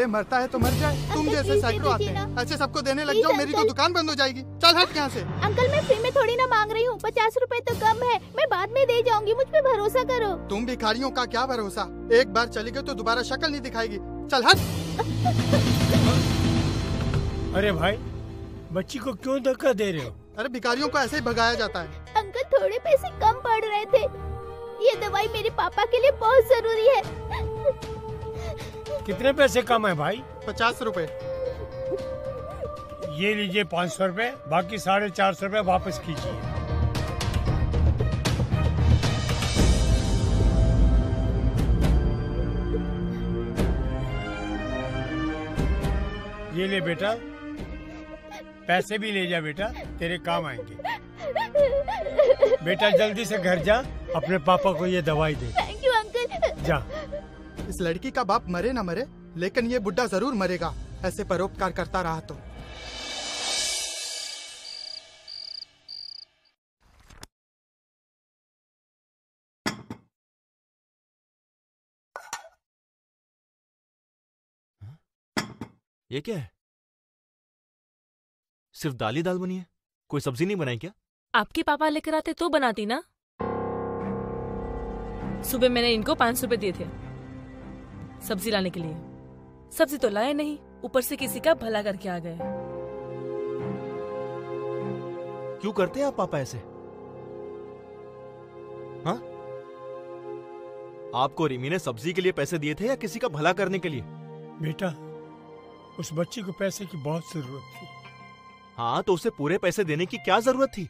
मरता है तो मर जाए। तुम जैसे सैकड़ों आते हैं, ऐसे सबको देने लग जाओ, मेरी तो दुकान बंद हो जाएगी। चल हट यहाँ से। अंकल मैं फ्री में थोड़ी ना मांग रही हूँ, 50 रुपए तो कम है, मैं बाद में दे जाऊंगी, मुझ पे भरोसा करो। तुम भिखारियों का क्या भरोसा, एक बार चली गई तो दोबारा शक्ल नहीं दिखाएगी। चल हट। अरे भाई, बच्ची को क्यों धक्का दे रहे हो? अरे भिखारियों को ऐसे ही भगाया जाता है। अंकल थोड़े पैसे कम पड़ रहे थे, ये दवाई मेरे पापा के लिए बहुत जरूरी है। कितने पैसे कम है भाई? 50 रुपए। ये लीजिए 500 रुपए, बाकी 450 रुपए वापस कीजिए। ये ले बेटा, पैसे भी ले जा बेटा, तेरे काम आएंगे। बेटा जल्दी से घर जा, अपने पापा को ये दवाई दे। Thank you uncle. जा। इस लड़की का बाप मरे ना मरे, लेकिन ये बुड्ढा जरूर मरेगा, ऐसे परोपकार करता रहा तो। ये क्या है? सिर्फ दाल ही दाल बनी है, कोई सब्जी नहीं बनाई क्या? आपके पापा लेकर आते तो बनाती ना। सुबह मैंने इनको 500 रुपए दिए थे सब्जी लाने के लिए, सब्जी तो लाए नहीं, ऊपर से किसी का भला करके आ गए। क्यों करते हैं आप पापा ऐसे? हाँ? आपको रिमी ने सब्जी के लिए पैसे दिए थे या किसी का भला करने के लिए? बेटा, उस बच्ची को पैसे की बहुत जरूरत थी। हाँ, तो उसे पूरे पैसे देने की क्या जरूरत थी?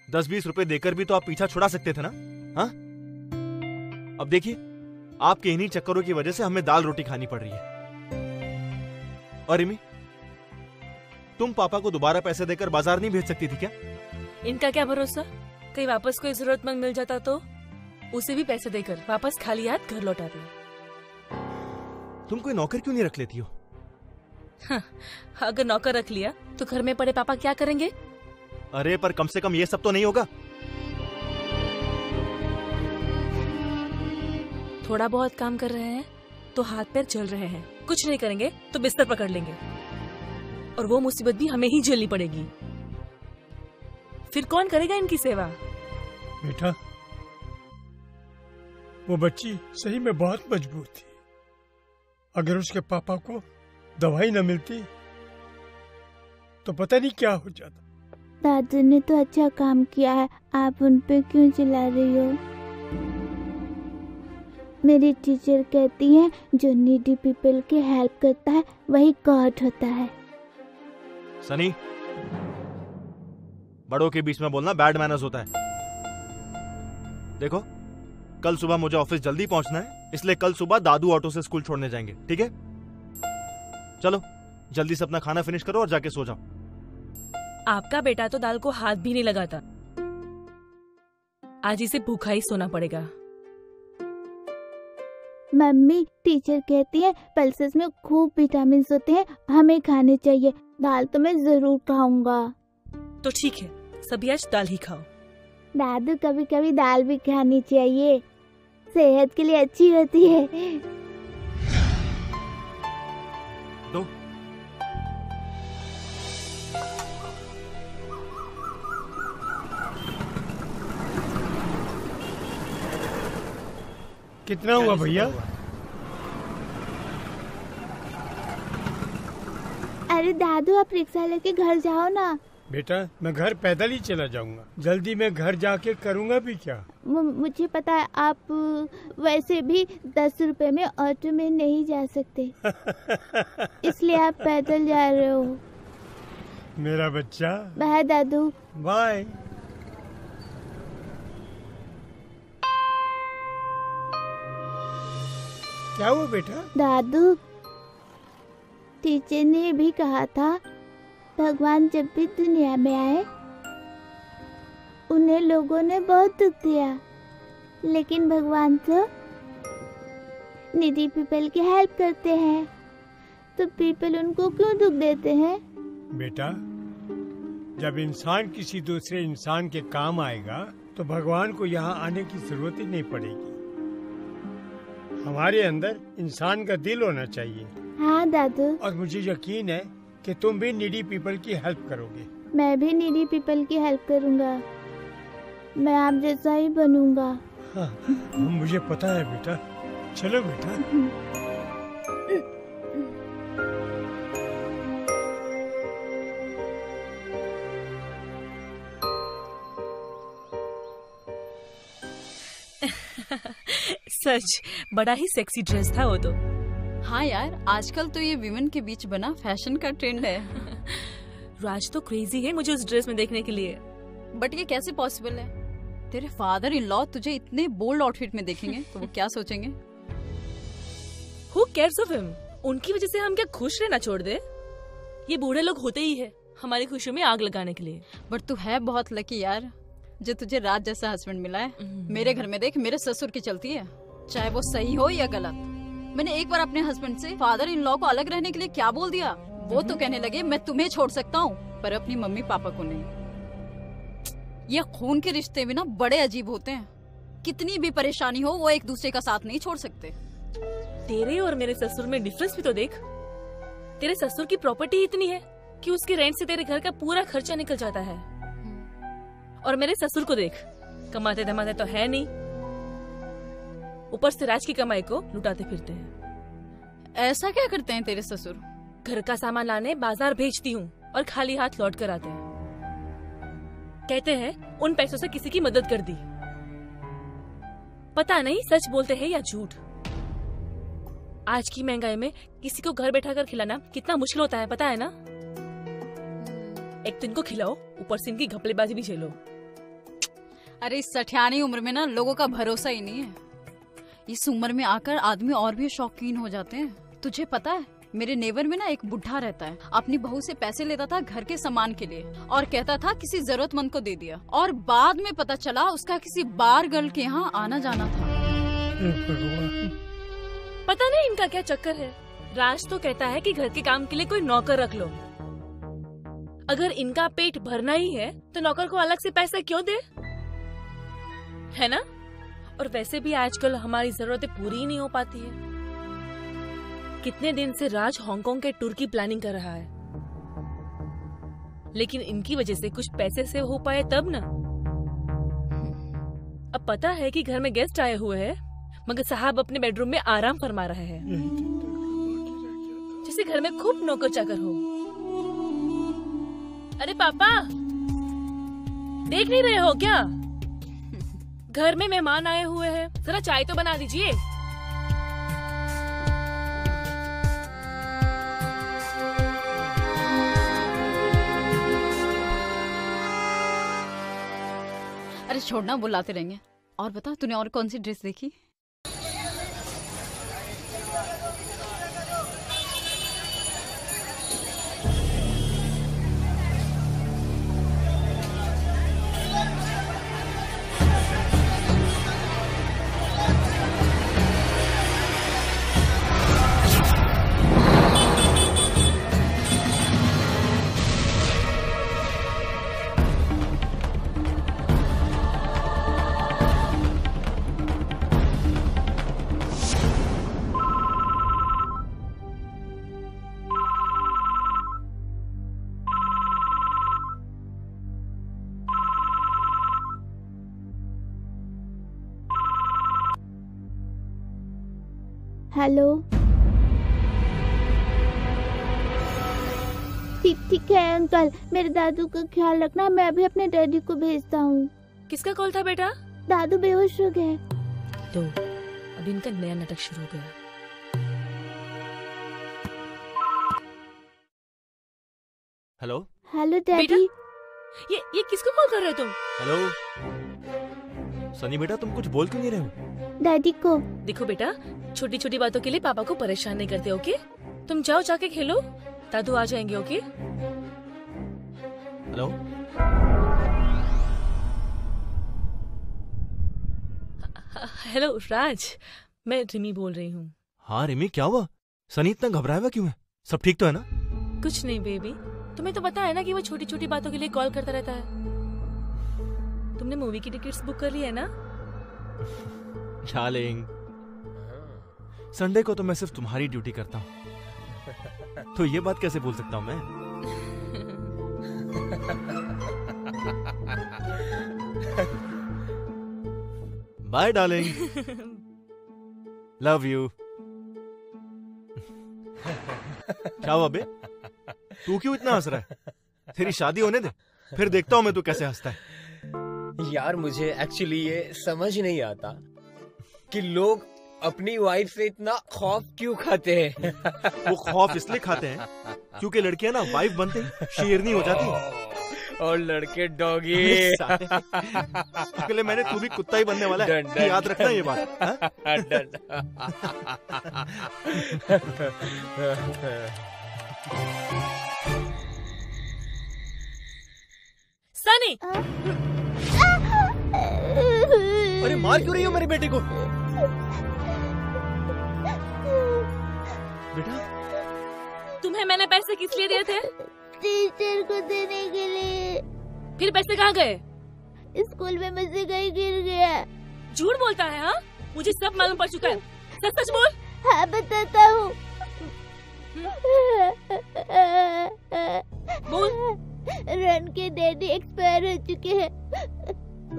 10-20 रुपए देकर भी तो आप पीछा छुड़ा सकते थे ना। हाँ? अब देखिए, आपके इन्हीं चक्करों की वजह से हमें दाल रोटी खानी पड़ रही है। और रिमी, तुम पापा को दोबारा पैसे देकर बाजार नहीं भेज सकती थी क्या? इनका क्या भरोसा, कहीं वापस कोई जरूरतमंद मिल जाता तो उसे भी पैसे देकर वापस खाली हाथ घर लौटाते। तुम कोई नौकर क्यों नहीं रख लेती हो? हाँ, अगर नौकर रख लिया तो घर में पड़े पापा क्या करेंगे? अरे पर कम से कम ये सब तो नहीं होगा। थोड़ा बहुत काम कर रहे हैं तो हाथ पैर चल रहे हैं, कुछ नहीं करेंगे तो बिस्तर पकड़ लेंगे, और वो मुसीबत भी हमें ही झेलनी पड़ेगी। फिर कौन करेगा इनकी सेवा? बेटा, वो बच्ची सही में बहुत मजबूर थी। अगर उसके पापा को दवाई न मिलती तो पता नहीं क्या हो जाता। दादू ने तो अच्छा काम किया है, आप उन पे क्यों चिल्ला रही हो? मेरी टीचर कहती है जो नीडी पीपल की हेल्प करता है वही गॉड होता है। सनी, बड़ों के बीच में बोलना बैड मैनर्स होता है। देखो, कल सुबह मुझे ऑफिस जल्दी पहुंचना है, इसलिए कल सुबह दादू ऑटो से स्कूल छोड़ने जाएंगे, ठीक है? चलो जल्दी से अपना खाना फिनिश करो और जाके सो जाओ। आपका बेटा तो दाल को हाथ भी नहीं लगाता, आज इसे भूखा ही सोना पड़ेगा। मम्मी, टीचर कहती है पल्सेस में खूब विटामिन होते हैं, हमें खाने चाहिए। दाल तो मैं जरूर खाऊंगा। तो ठीक है, सभी आज दाल ही खाओ। दादू, कभी कभी दाल भी खानी चाहिए, सेहत के लिए अच्छी होती है। दो। कितना हुआ भैया? अरे दादू, आप रिक्शा लेके घर जाओ ना। बेटा, मैं घर पैदल ही चला जाऊंगा, जल्दी मैं घर जाके करूंगा भी क्या? मुझे पता है, आप वैसे भी 10 रुपए में ऑटो में नहीं जा सकते, इसलिए आप पैदल जा रहे हो। मेरा बच्चा। बाय दादू। बाय। क्या हुआ बेटा? दादू, टीचर ने भी कहा था भगवान जब भी दुनिया में आए उन्हें लोगों ने बहुत दुख दिया, लेकिन भगवान तो निडी पीपल की हेल्प करते हैं, तो पीपल उनको क्यों दुख देते हैं? बेटा, जब इंसान किसी दूसरे इंसान के काम आएगा तो भगवान को यहाँ आने की जरूरत ही नहीं पड़ेगी। हमारे अंदर इंसान का दिल होना चाहिए। हाँ दादू। और मुझे यकीन है कि तुम भी नीडी पीपल की हेल्प करोगे। मैं भी नीडी पीपल की हेल्प करूँगा। मैं आप जैसा ही बनूंगा। हाँ, मुझे पता है बेटा। चलो बेटा। सच बड़ा ही सेक्सी ड्रेस था वो तो। हाँ यार, आजकल तो ये विमेन के बीच बना फैशन का ट्रेंड है। राज तो क्रेजी है मुझे उस ड्रेस में देखने के लिए। बट ये कैसे पॉसिबल है? तेरे फादर इन लॉ तुझे इतने बोल्ड आउटफिट में देखेंगे तो वो क्या सोचेंगे? Who cares of him? उनकी वजह से हम क्या खुश रहना छोड़ दे? ये बूढ़े लोग होते ही है हमारी खुशियों में आग लगाने के लिए। बट तू है बहुत लकी यार जो तुझे राज जैसा हस्बैंड मिला है। मेरे घर में देख, मेरे ससुर की चलती है, चाहे वो सही हो या गलत। मैंने एक बार अपने हस्बैंड से फादर इन लॉ को अलग रहने के लिए क्या बोल दिया, वो तो कहने लगे मैं तुम्हें छोड़ सकता हूँ पर अपनी मम्मी पापा को नहीं। ये खून के रिश्ते भी ना बड़े अजीब होते हैं, कितनी भी परेशानी हो वो एक दूसरे का साथ नहीं छोड़ सकते। तेरे और मेरे ससुर में डिफरेंस भी तो देख। तेरे ससुर की प्रॉपर्टी इतनी है कि उसके रेंट से तेरे घर का पूरा खर्चा निकल जाता है, और मेरे ससुर को देख, कमाते धमाते तो है नहीं, ऊपर से राज की कमाई को लुटाते फिरते हैं। ऐसा क्या करते हैं तेरे ससुर? घर का सामान लाने बाजार भेजती हूँ और खाली हाथ लौट कर आते हैं। कहते हैं उन पैसों से किसी की मदद कर दी। पता नहीं सच बोलते हैं या झूठ। आज की महंगाई में किसी को घर बैठा कर खिलाना कितना मुश्किल होता है पता है ना। एक तो इनको खिलाओ, ऊपर से इनकी घपलेबाजी भी झेलो। अरे इस सठियानी उम्र में ना लोगों का भरोसा ही नहीं है। इस उम्र में आकर आदमी और भी शौकीन हो जाते हैं। तुझे पता है मेरे नेबर में ना एक बुढ़ा रहता है, अपनी बहू से पैसे लेता था घर के सामान के लिए और कहता था किसी जरूरतमंद को दे दिया, और बाद में पता चला उसका किसी बार गर्ल के यहाँ आना जाना था। पता नहीं इनका क्या चक्कर है। राज तो कहता है कि घर के काम के लिए कोई नौकर रख लो। अगर इनका पेट भरना ही है तो नौकर को अलग से पैसा क्यों दे, है ना? और वैसे भी आजकल हमारी जरूरतें पूरी ही नहीं हो पाती है। कितने दिन से राज हांगकांग के टूर की प्लानिंग कर रहा है, लेकिन इनकी वजह से कुछ पैसे सेव हो पाए तब ना। अब पता है कि घर में गेस्ट आए हुए हैं, मगर साहब अपने बेडरूम में आराम फरमा रहे हैं, जैसे घर में खूब नौकर चाकर हो। अरे पापा, देख नहीं रहे हो क्या? घर में मेहमान आए हुए हैं, जरा चाय तो बना दीजिए। अरे छोड़ना, बुलाते रहेंगे। और बता, तूने और कौन सी ड्रेस देखी? हेलो। ठीक है अंकल, मेरे दादू का ख्याल रखना। मैं अभी अपने डैडी को भेजता हूँ। किसका कॉल था बेटा? दादू बेहोश हो गए। तो अभी इनका नया नाटक शुरू हो गया। Hello hello daddy. ये किसको कॉल कर रहे हो तुम? हेलो सनी बेटा, तुम कुछ बोल क्यों नहीं रहे हो? डैडी को। देखो बेटा, छोटी छोटी बातों के लिए पापा को परेशान नहीं करते, ओके? तुम जाओ जाके खेलो, दादू आ जाएंगे। ओके? हेलो, हेलो राज, मैं रिमी बोल रही हूँ। हाँ रिमी, क्या हुआ? सनी इतना घबराया हुआ क्यों है? सब ठीक तो है ना? कुछ नहीं बेबी, तुम्हें तो पता है ना कि वो छोटी छोटी बातों के लिए कॉल करता रहता है। तुमने मूवी की टिकट्स बुक कर ली है ना? डार्लिंग, संडे को तो मैं सिर्फ तुम्हारी ड्यूटी करता हूँ, तो ये बात कैसे बोल सकता हूँ मैं? Bye darling, love you. क्या हुआ बे? तू क्यों इतना हंस रहा है? तेरी शादी होने दे, फिर देखता हूँ मैं तू कैसे हंसता है। यार मुझे एक्चुअली ये समझ नहीं आता कि लोग अपनी वाइफ से इतना खौफ क्यों खाते हैं। वो खौफ इसलिए खाते हैं क्योंकि लड़कियां ना वाइफ बनते ही शेरनी हो जाती है और लड़के डॉगी। अगले महीने तू भी कुत्ता ही बनने वाला है, याद रखना ये बात। सनी! अरे मार क्यों रही हो मेरे बेटे को? बेटा, तुम्हें मैंने पैसे किस लिए दिए थे? टीचर को देने के लिए। फिर पैसे कहाँ गए? स्कूल में मुझसे कहीं गिर गया। झूठ बोलता है। हाँ, मुझे सब मालूम पड़ चुका है। सच सच बोल। हाँ बताता हूँ। बोल। रन के डैडी एक्सपायर हो चुके हैं,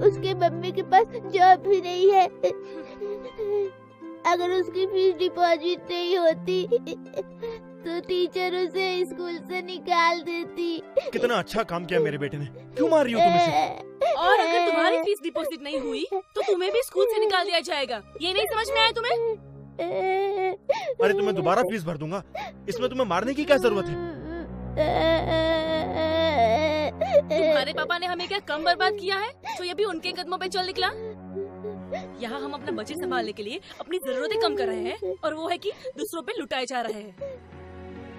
उसके मम्मी के पास जॉब भी नहीं है। अगर उसकी फीस डिपॉजिट नहीं होती तो टीचर उसे स्कूल से निकाल देती। कितना अच्छा काम किया मेरे बेटे ने। क्यों मार रही हो तुम इसे? और अगर तुम्हारी फीस डिपॉजिट नहीं हुई तो तुम्हें भी स्कूल से निकाल दिया जाएगा। ये नहीं समझ में आया तुम्हें? अरे तुम्हें दोबारा फीस भर दूंगा, इसमें तुम्हें मारने की क्या जरूरत है? तुम्हारे पापा ने हमें क्या कम बर्बाद किया है जो ये भी उनके कदमों पे चल निकला? यहाँ हम अपना बजट संभालने के लिए अपनी जरूरतें कम कर रहे हैं और वो है कि दूसरों पे लुटाए जा रहे हैं।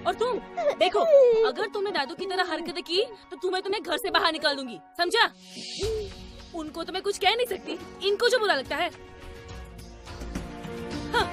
और तुम देखो, अगर तुमने दादू की तरह हरकतें की तो तुम्हें घर से बाहर निकाल दूंगी, समझा? उनको तो मैं कुछ कह नहीं सकती, इनको जो बुरा लगता है। हाँ।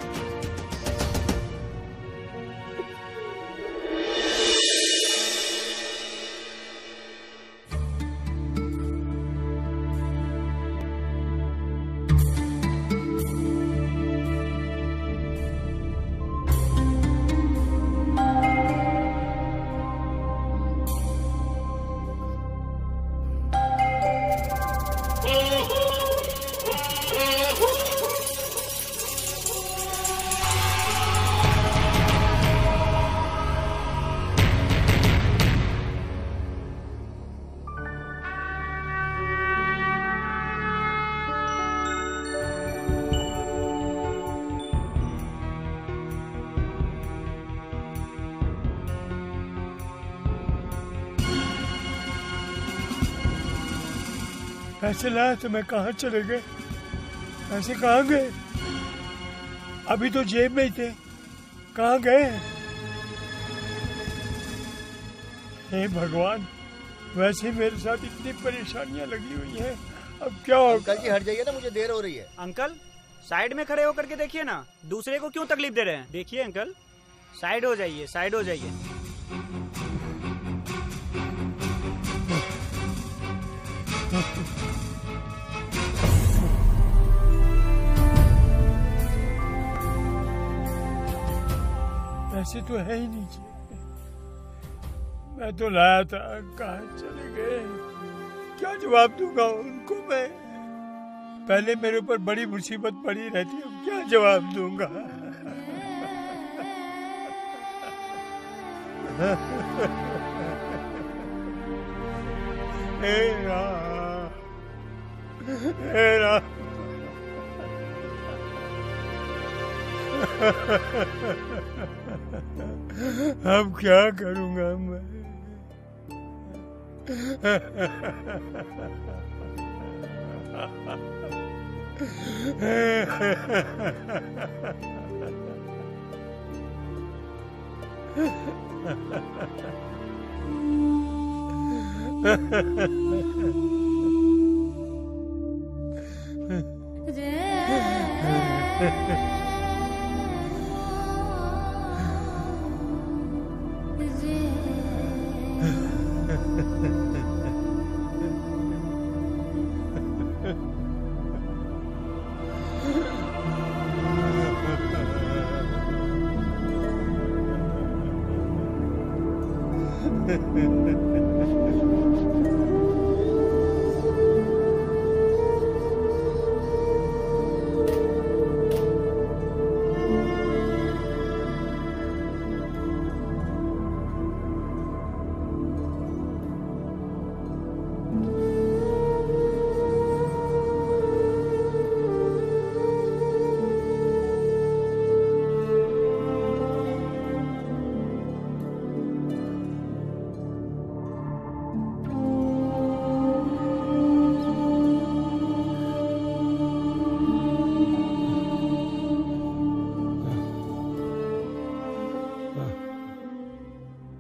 पैसे लाए तो मैं कहाँ चले गए? पैसे कहाँ गए? अभी तो जेब में ही थे, कहाँ गए? हे भगवान, वैसे ही मेरे साथ इतनी परेशानियां लगी हुई हैं, अब क्या होगा? अंकल जी हट जाइए ना, मुझे देर हो रही है। अंकल साइड में खड़े होकर के देखिए ना, दूसरे को क्यों तकलीफ दे रहे हैं? देखिए अंकल, साइड हो जाइए, साइड हो जाइए। ऐसे तो है ही नहीं, मैं तो लाया था, कहाँ चले गए? क्या जवाब दूंगा उनको मैं? पहले मेरे ऊपर बड़ी मुसीबत पड़ी रहती, अब क्या जवाब दूंगा? हे राम, हे राम। अब क्या करूंगा मैं?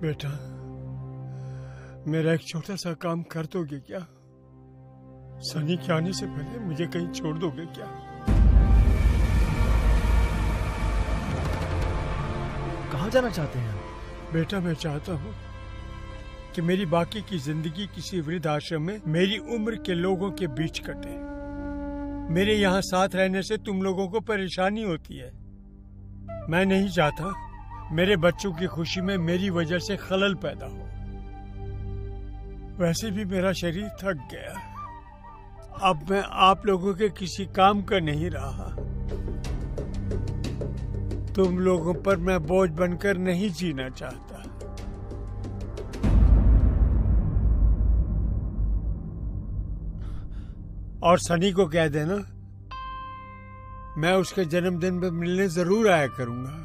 बेटा, मेरा एक छोटा सा काम कर दोगे क्या? सनी के आने से पहले मुझे कहीं छोड़ दोगे क्या? कहाँ जाना चाहते हैं? बेटा, मैं चाहता हूँ कि मेरी बाकी की जिंदगी किसी वृद्ध आश्रम में मेरी उम्र के लोगों के बीच कटे। मेरे यहाँ साथ रहने से तुम लोगों को परेशानी होती है। मैं नहीं चाहता मेरे बच्चों की खुशी में मेरी वजह से खलल पैदा हो। वैसे भी मेरा शरीर थक गया। अब मैं आप लोगों के किसी काम का नहीं रहा। तुम लोगों पर मैं बोझ बनकर नहीं जीना चाहता। और सनी को कह देना मैं उसके जन्मदिन पे मिलने जरूर आया करूंगा।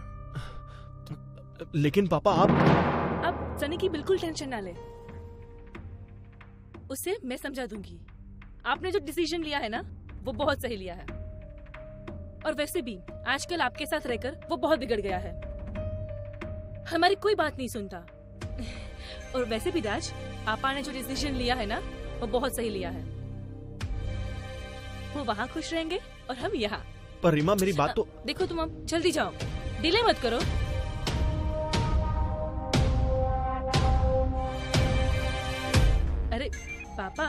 लेकिन पापा आप सनी की बिल्कुल टेंशन ना ले। उसे मैं समझा दूंगी। आपने जो डिसीजन लिया है ना, वो बहुत सही लिया है। और वैसे भी आजकल आपके साथ रहकर वो बहुत बिगड़ गया है। हमारी कोई बात नहीं सुनता। और वैसे भी राज, पापा ने जो डिसीजन लिया है ना, वो बहुत सही लिया है। वो वहाँ खुश रहेंगे और हम यहाँ। पर रीमा, मेरी बात तो देखो, तुम अब जल्दी जाओ, डिले मत करो। अरे पापा,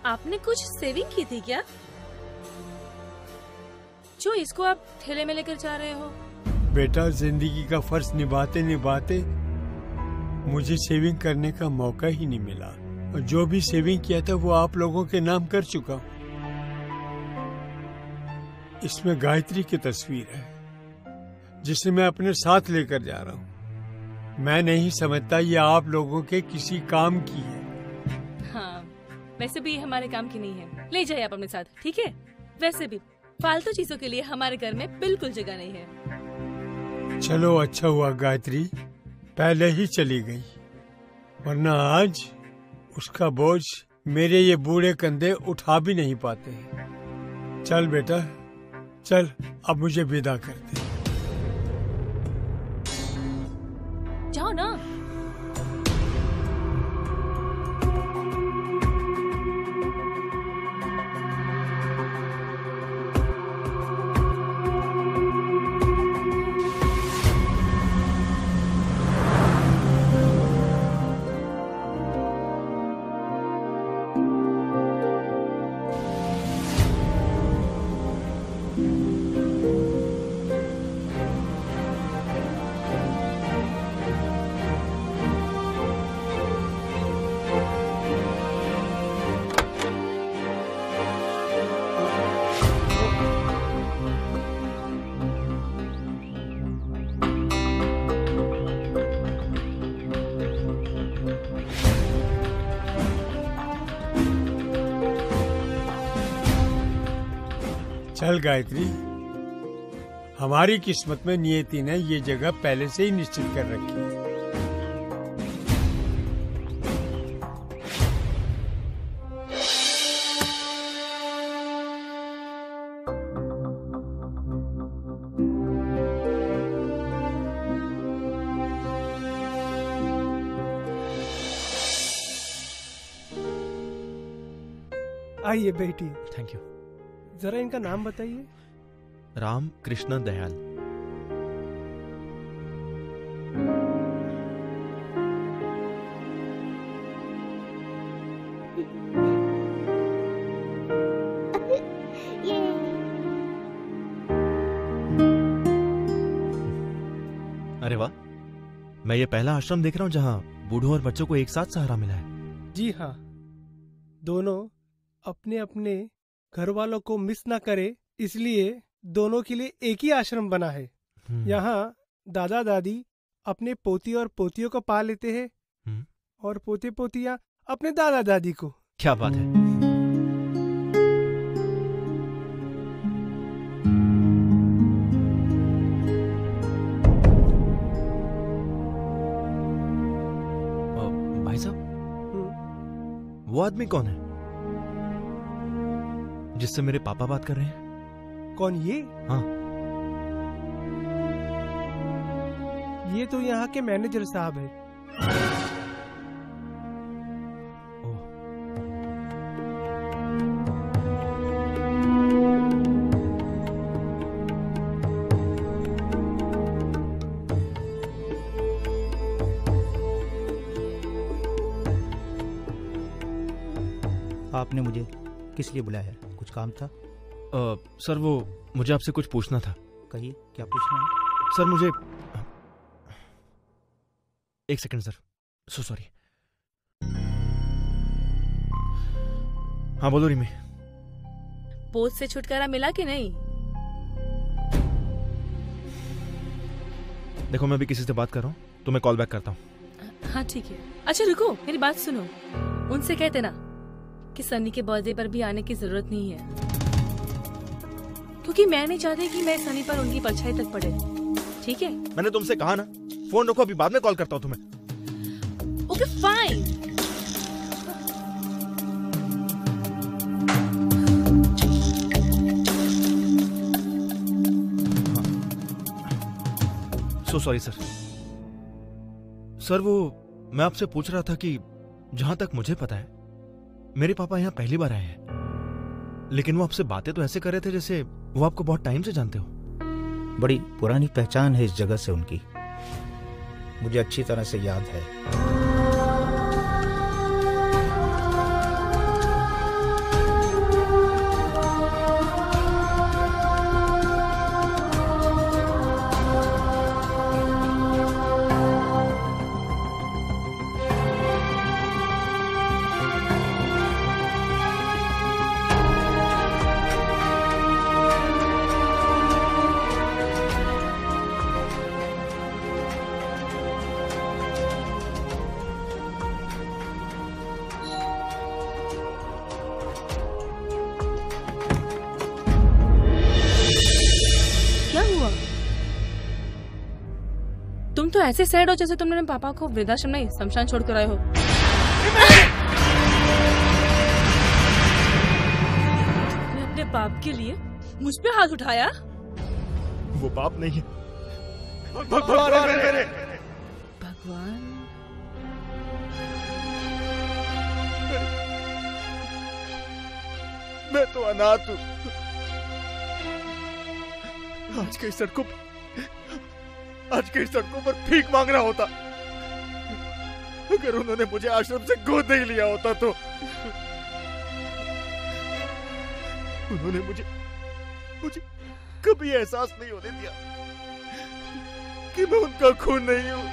आपने कुछ सेविंग की थी क्या, जो इसको आप ठेले में लेकर जा रहे हो? बेटा, जिंदगी का फर्ज निभाते निभाते मुझे सेविंग करने का मौका ही नहीं मिला। और जो भी सेविंग किया था वो आप लोगों के नाम कर चुका हूँ। इसमें गायत्री की तस्वीर है, जिसे मैं अपने साथ लेकर जा रहा हूँ। मैं नहीं समझता ये आप लोगों के किसी काम की है। हाँ, वैसे भी हमारे काम की नहीं है। ले जाइए आप अपने साथ, ठीक है? वैसे भी फालतू चीजों के लिए हमारे घर में बिल्कुल जगह नहीं है। चलो, अच्छा हुआ गायत्री पहले ही चली गई, वरना आज उसका बोझ मेरे ये बूढ़े कंधे उठा भी नहीं पाते। चल बेटा, चल, अब मुझे विदा कर दे। जाओ ना। चल गायत्री, हमारी किस्मत में नियति ने ये जगह पहले से ही निश्चित कर रखी है। आइए बैठिए। Thank you. जरा इनका नाम बताइए। राम कृष्ण दयाल। अरे वाह, मैं ये पहला आश्रम देख रहा हूँ जहाँ बूढ़ों और बच्चों को एक साथ सहारा मिला है। जी हाँ, दोनों अपने अपने घर वालों को मिस ना करे, इसलिए दोनों के लिए एक ही आश्रम बना है। यहाँ दादा दादी अपने पोती और पोतियों को पाल लेते हैं और पोते पोतियाँ अपने दादा दादी को। क्या बात है। भाई साहब, वो आदमी कौन है जिससे मेरे पापा बात कर रहे हैं? कौन ये? हाँ, ये तो यहाँ के मैनेजर साहब है। आपने मुझे किस लिए बुलाया है? कुछ काम था? सर वो मुझे आपसे कुछ पूछना था। कहिए, क्या पूछना है? सर मुझे एक सेकंड सर, सो सॉरी। हाँ बोलो रिमी। पोस्ट से छुटकारा मिला कि नहीं? देखो मैं अभी किसी से बात कर रहा हूँ तो मैं कॉल बैक करता हूँ। हाँ ठीक है। अच्छा रुको, मेरी बात सुनो। उनसे कहते ना कि सन्नी के बर्थडे पर भी आने की जरूरत नहीं है, क्योंकि मैं नहीं चाहती कि मैं सनी पर उनकी परछाई तक पड़े। ठीक है? मैंने तुमसे कहा ना, फोन रखो, अभी बाद में कॉल करता हूँ तुम्हें। Okay fine. So sorry sir. Sir वो मैं आपसे पूछ रहा था कि जहां तक मुझे पता है मेरे पापा यहाँ पहली बार आए हैं, लेकिन वो आपसे बातें तो ऐसे कर रहे थे जैसे वो आपको बहुत टाइम से जानते हो। बड़ी पुरानी पहचान है इस जगह से उनकी, मुझे अच्छी तरह से याद है। तुम तो ऐसे सैड हो जैसे तुमने पापा को वृद्धाश्रम नहीं शमशान छोड़कर आए हो। तुमने अपने बाप के लिए मुझ पे हाथ उठाया? वो बाप नहीं है, भगवान है मेरे। भगवान? मैं तो अनाथ हूँ। आज कई सड़कों पर भीख मांग रहा होता। अगर उन्होंने मुझे आश्रम से गोद नहीं लिया होता तो उन्होंने मुझे कभी एहसास नहीं होने दिया कि मैं उनका खून नहीं हूं।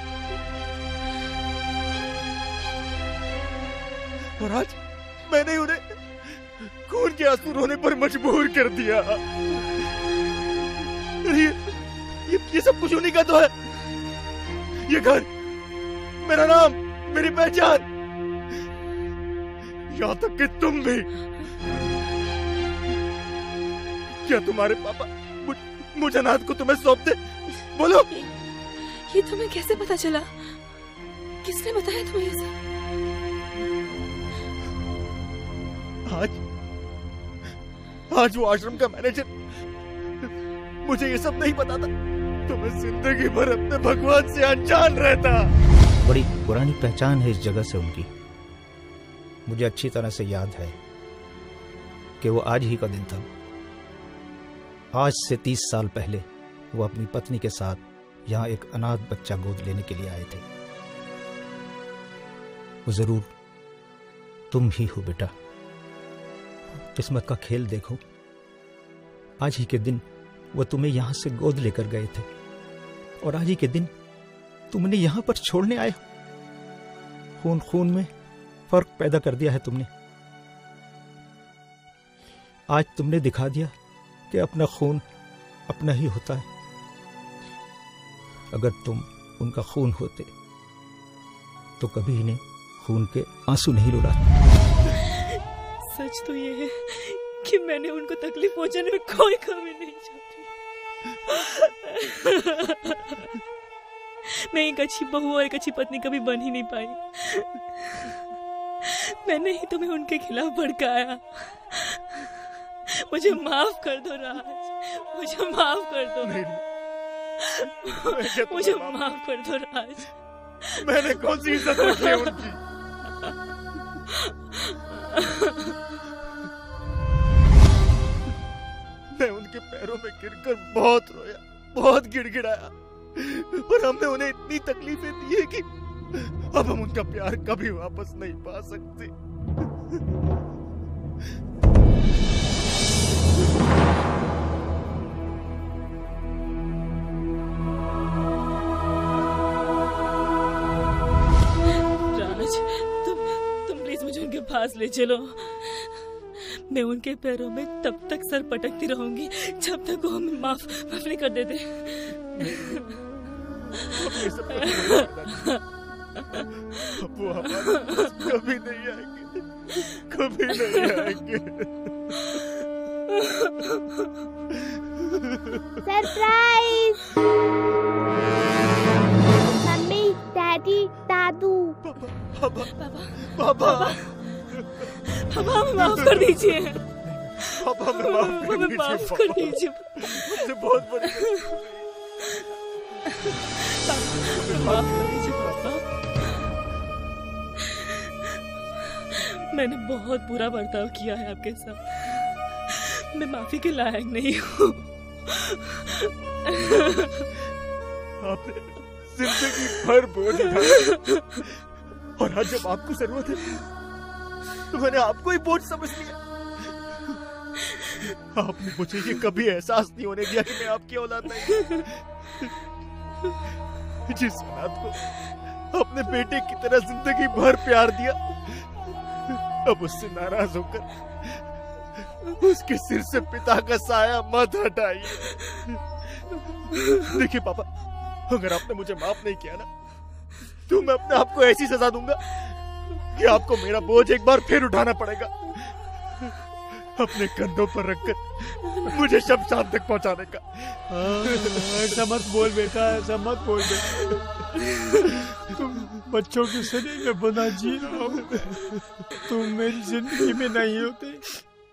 और आज मैंने उन्हें खून के आंसू रोने पर मजबूर कर दिया। ये सब कुछ उन्हीं का तो है। ये घर, मेरा नाम, मेरी पहचान, यहाँ तक कि तुम भी। क्या तुम्हारे पापा मुझे अनाथ को तुम्हें सौंप दे? बोलो। ये तुम्हें कैसे पता चला? किसने बताया तुम्हें ये सब? आज वो आश्रम का मैनेजर मुझे ये सब नहीं पता था तो मैं जिंदगी भर अपने भगवान से अनजान रहता। बड़ी पुरानी पहचान है इस जगह से उनकी, मुझे अच्छी तरह से याद है। कि वो आज ही का दिन था। आज से 30 साल पहले वो अपनी पत्नी के साथ यहाँ एक अनाथ बच्चा गोद लेने के लिए आए थे। वो जरूर तुम ही हो बेटा। किस्मत का खेल देखो, आज ही के दिन वो तुम्हें यहां से गोद लेकर गए थे और आज ही के दिन तुमने यहां पर छोड़ने आए हो। खून खून में फर्क पैदा कर दिया है तुमने। आज तुमने दिखा दिया कि अपना खून अपना ही होता है। अगर तुम उनका खून होते तो कभी इन्हें खून के आंसू नहीं रुलाते। सच तो ये है कि मैंने उनको तकलीफ पहुंचाने में कोई कमी नहीं चाहती। मैं एक अच्छी बहू और एक अच्छी पत्नी कभी बन ही नहीं पाई। मैंने ही तुम्हें उनके खिलाफ भड़काया। मुझे माफ कर दो राज, मुझे माफ कर दो। मुझे माफ कर दो राज। मैंने कौन सी इज्जत रखी है उनकी? मैं उनके पैरों में गिरकर बहुत रोया, बहुत गिड़गिड़ाया, और हमने उन्हें इतनी तकलीफें दी है कि अब हम उनका प्यार कभी वापस नहीं पा सकते। राज, तुम प्लीज मुझे उनके पास ले चलो। मैं उनके पैरों में तब तक सर पटकती रहूंगी जब तक वो हमें माफ नहीं कर देते। वो हमारे पास कभी नहीं आएंगे, कभी नहीं आएंगे। सरप्राइज! मम्मी, डैडी, दादू। पापा, पापा हमें माफ कर दीजिए। पापा हमें माफ कर दीजिए। मुझे बहुत बड़ी माफ कर दीजिए पापा। मैंने बहुत बुरा बर्ताव किया है आपके साथ। मैं माफी के लायक नहीं हूँ। आपने जिंदगी भर बोझ उठाया और आज जब आपको जरूरत है तो मैंने आपको ही बोझ समझ लिया। आपने मुझे ये कभी एहसास नहीं होने दिया कि मैं आपकी औलाद नहीं। जिस औलाद को अपने बेटे की तरह जिंदगी भर प्यार दिया, अब उससे नाराज होकर उसके सिर से पिता का साया मत हटाइए। देखिए पापा, अगर आपने मुझे माफ नहीं किया ना तो मैं अपने आप को ऐसी सजा दूंगा कि आपको मेरा बोझ एक बार फिर उठाना पड़ेगा, अपने कंधों पर रखकर मुझे शमशान तक पहुंचाने का। ऐसा मत बोल बेटा, ऐसा मत बोल बेटा। तुम बच्चों के शरीर में बना जी रहा हो। तुम मेरी जिंदगी में नहीं होते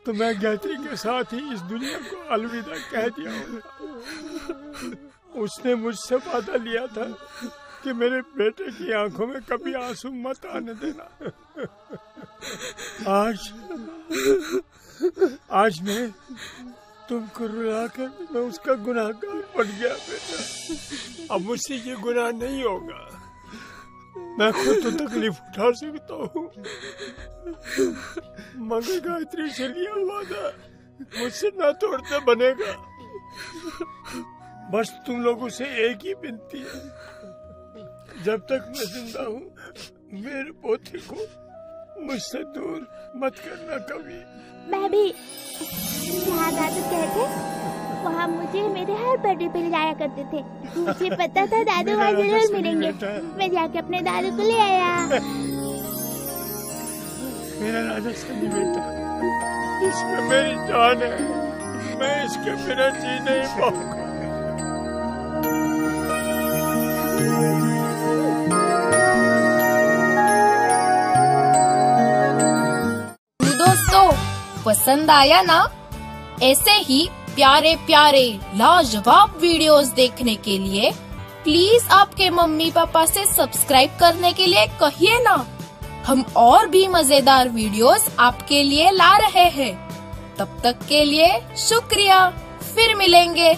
तो मैं गायत्री के साथ ही इस दुनिया को अलविदा कह दिया होता। उसने मुझसे वादा लिया था कि मेरे बेटे की आंखों में कभी आंसू मत आने देना। आज मैं तुमको रुलाकर मैं उसका गुनाहगार बन गया बेटा। अब मुझसे ये गुनाह नहीं होगा। मैं खुद तो तकलीफ उठा सकता हूँ, मगर गायत्री से लिया वादा मुझसे ना तोड़ना बनेगा। बस तुम लोगों से एक ही विनती है, जब तक मैं जिंदा हूँ मेरे पोते को मुझसे दूर मत करना कभी। मैं भी जहाँ दादू कहते वहाँ मुझे मेरे हर बर्थडे पे ले जाया करते थे। मुझे पता था दादू वहाँ जरूर मिलेंगे। मैं जाके अपने दादू को ले आया। मेरा राजा सनी बेटा, इसमें मेरी जान है। मैं इसके बिना जी नहीं पाऊंगा। दोस्तों, पसंद आया ना? ऐसे ही प्यारे प्यारे लाजवाब वीडियोस देखने के लिए प्लीज आपके मम्मी पापा से सब्सक्राइब करने के लिए कहिए ना। हम और भी मजेदार वीडियोस आपके लिए ला रहे हैं। तब तक के लिए शुक्रिया। फिर मिलेंगे।